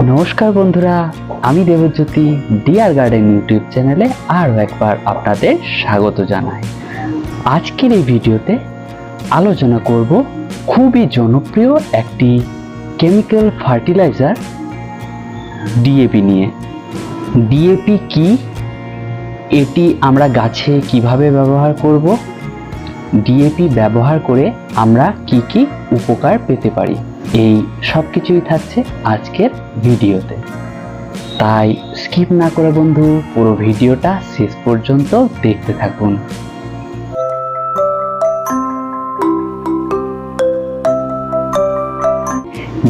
নমস্কার বন্ধুরা, আমি দেবজ্যোতি ডিয়ার গার্ডেন ইউটিউব চ্যানেলে আরও একবার আপনাদের স্বাগত জানাই। আজকের এই ভিডিওতে আলোচনা করব খুবই জনপ্রিয় একটি কেমিক্যাল ফার্টিলাইজার ডিএপি নিয়ে। ডিএপি কি, এটি আমরা গাছে কিভাবে ব্যবহার করব, ডিএপি ব্যবহার করে আমরা কি কি উপকার পেতে পারি, এই সব কিছুই থাকছে আজকের ভিডিওতে। তাই স্কিপ না করে বন্ধু পুরো ভিডিওটা শেষ পর্যন্ত দেখতে থাকুন।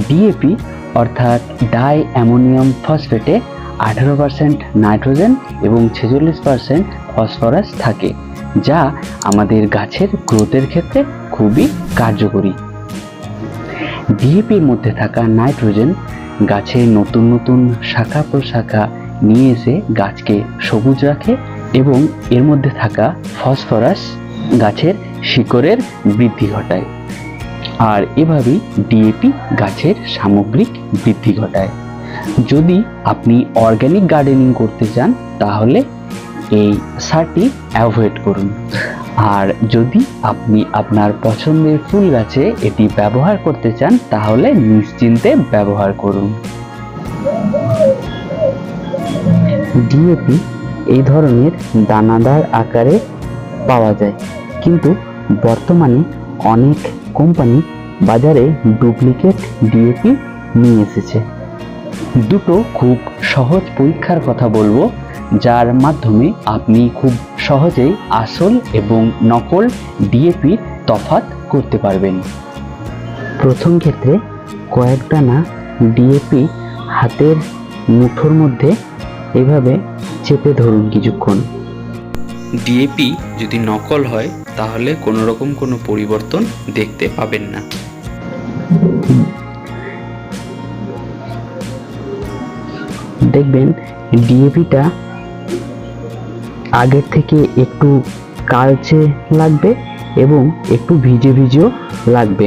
ডিএপি অর্থাৎ ডাই অ্যামোনিয়াম ফসফেটে 18% নাইট্রোজেন এবং 46% ফসফরাস থাকে, যা আমাদের গাছের গ্রোথের ক্ষেত্রে খুবই কার্যকরী। ডিএপির মধ্যে থাকা নাইট্রোজেন গাছের নতুন নতুন শাখা প্রশাখা নিয়ে এসে গাছকে সবুজ রাখে এবং এর মধ্যে থাকা ফসফরাস গাছের শিকড়ের বৃদ্ধি ঘটায়, আর এভাবেই ডিএপি গাছের সামগ্রিক বৃদ্ধি ঘটায়। যদি আপনি অর্গানিক গার্ডেনিং করতে চান তাহলে এই সারটি অ্যাভয়েড করুন, আর যদি আপনি আপনার পছন্দের ফুল গাছে এটি ব্যবহার করতে চান তাহলে নিশ্চিন্তে ব্যবহার করুন। ডিএপি এই ধরনের দানাদার আকারে পাওয়া যায়, কিন্তু বর্তমানে অনেক কোম্পানি বাজারে ডুপ্লিকেট ডিএপি নিয়ে এসেছে। দুটো খুব সহজ পরীক্ষার কথা বলবো, যার মাধ্যমে আপনি খুব সহজেই আসল এবং নকল ডিএপির তফাৎ করতে পারবেন। প্রথম ক্ষেত্রে কয়েক দানা ডিএপি হাতের মুঠোর মধ্যে এভাবে চেপে ধরুন কিছুক্ষণ। ডিএপি যদি নকল হয় তাহলে কোনো রকম কোনো পরিবর্তন দেখতে পাবেন না। দেখবেন ডিএপিটা আগের থেকে একটু কালচে লাগবে এবং একটু ভিজে ভিজেও লাগবে।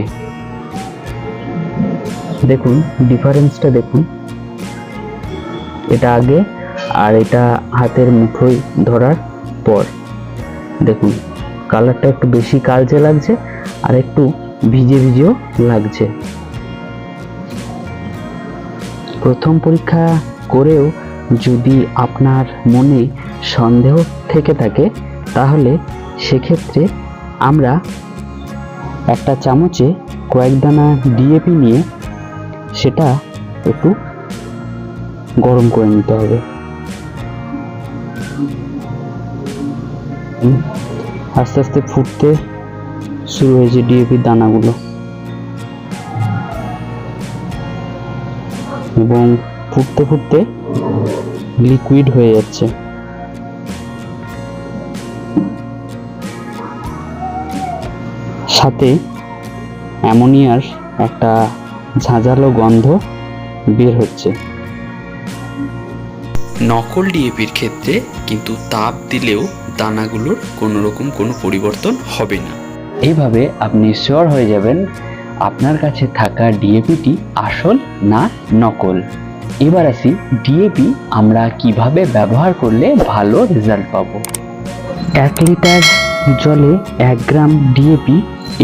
দেখুন ডিফারেন্সটা, দেখুন এটা আগে আর এটা হাতের মুঠোয় ধরার পর। দেখুন কালারটা একটু বেশি কালচে লাগছে আর একটু ভিজে ভিজেও লাগছে। প্রথম পরীক্ষা করেও যদি আপনার মনে সন্দেহ থেকে থাকে তাহলে সেক্ষেত্রে আমরা একটা চামচে কয়েক দানা ডিএপি নিয়ে সেটা একটু গরম করে নিতে হবে। আস্তে আস্তে ফুটতে শুরু হয়েছে ডিএপির দানাগুলো এবং ফুটতে ফুটতে লিকুইড হয়ে যাচ্ছে। সাথে অ্যামোনিয়ার একটা ঝাঁঝালো গন্ধ বের হচ্ছে। নকল ডিএপির ক্ষেত্রে কিন্তু তাপ দিলেও দানাগুলোর কোনো রকম কোনো পরিবর্তন হবে না। এইভাবে আপনি শিওর হয়ে যাবেন আপনার কাছে থাকা ডিএপিটি আসল না নকল। এবার আসি ডিএপি আমরা কিভাবে ব্যবহার করলে ভালো রেজাল্ট পাবো। 1 লিটার জলে 1 গ্রাম ডিএপি,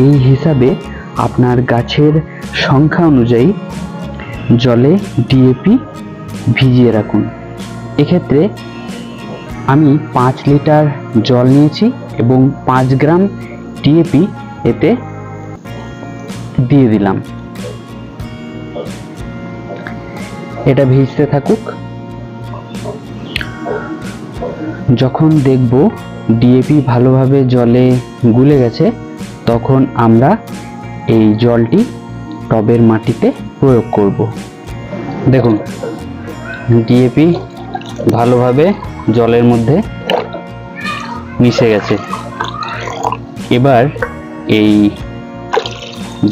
এই হিসাবে আপনার গাছের সংখ্যা অনুযায়ী জলে ডিএপি ভিজিয়ে রাখুন। এক্ষেত্রে আমি 5 লিটার জল নিয়েছি এবং 5 গ্রাম ডিএপি এতে দিয়ে দিলাম। এটা ভিজতে থাকুক। যখন দেখব ডিএপি ভালোভাবে জলে গুলে গেছে তখন আমরা এই জলটি টবের মাটিতে প্রয়োগ করব। দেখুন ডিএপি ভালোভাবে জলের মধ্যে মিশে গেছে। এবার এই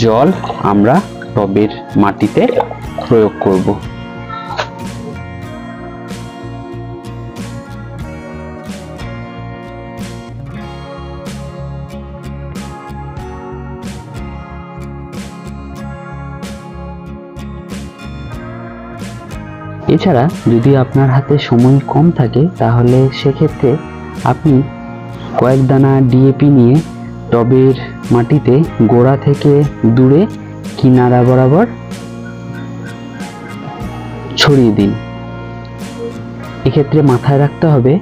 জল আমরা টবের মাটিতে প্রয়োগ করব। এছাড়া যদি আপনার হাতে সময় কম থাকে তাহলে সেক্ষেত্রে আপনি কয়েক দানা ডিএপি নিয়ে টবের মাটিতে গোড়া থেকে দূরে কিনারা বরাবর ছড়িয়ে দিন। এক্ষেত্রে মাথায় রাখতে হবে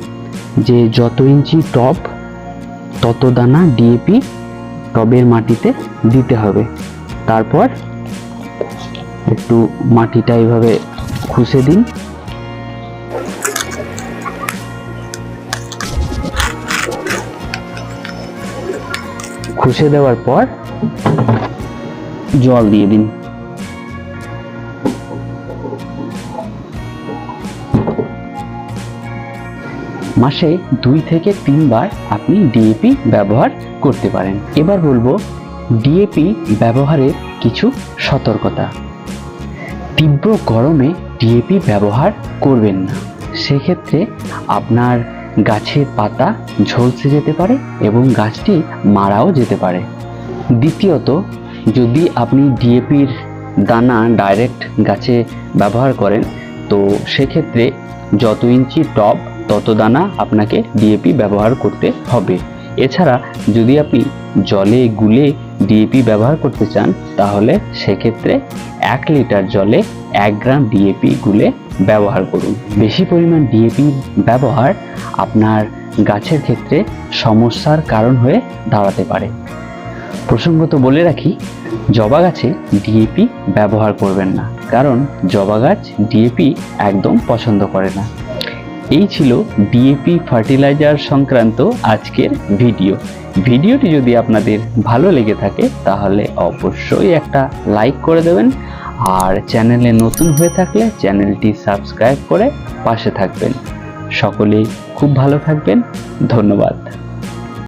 যে যত ইঞ্চি টব তত দানা ডিএপি টবের মাটিতে দিতে হবে। তারপর একটু মাটিটা এইভাবে খুশে দিন। খুশে দেওয়ার পর জল দিয়ে দিন। মাসে 2 থেকে 3 বার আপনি ডিএপি ব্যবহার করতে পারেন। এবার বলবো ডিএপি ব্যবহারের কিছু সতর্কতা। তীব্র গরমে ডিএপি ব্যবহার করবেন না, সেক্ষেত্রে আপনার গাছের পাতা ঝলসে যেতে পারে এবং গাছটি মারাও যেতে পারে। দ্বিতীয়ত, যদি আপনি ডিএপির দানা ডাইরেক্ট গাছে ব্যবহার করেন তো সেক্ষেত্রে যত ইঞ্চি টব তত দানা আপনাকে ডিএপি ব্যবহার করতে হবে। এছাড়া যদি আপনি জলে গুলে ডিএপি ব্যবহার করতে চান তাহলে সেক্ষেত্রে 1 লিটার জলে 1 গ্রাম ডিএপি গুলে ব্যবহার করুন। বেশি পরিমাণ ডিএপি ব্যবহার আপনার গাছের ক্ষেত্রে সমস্যার কারণ হয়ে দাঁড়াতে পারে। প্রসঙ্গত বলে রাখি, জবা গাছে ডিএপি ব্যবহার করবেন না, কারণ জবা গাছ ডিএপি একদম পছন্দ করে না। এই ছিল ডিএপি ফার্টিলাইজার সংক্রান্ত আজকের ভিডিওটি যদি আপনাদের ভালো লেগে থাকে তাহলে অবশ্যই একটা লাইক করে দেবেন, আর চ্যানেলে নতুন হয়ে থাকলে চ্যানেলটি সাবস্ক্রাইব করে পাশে থাকবেন। সকলেই খুব ভালো থাকবেন। ধন্যবাদ।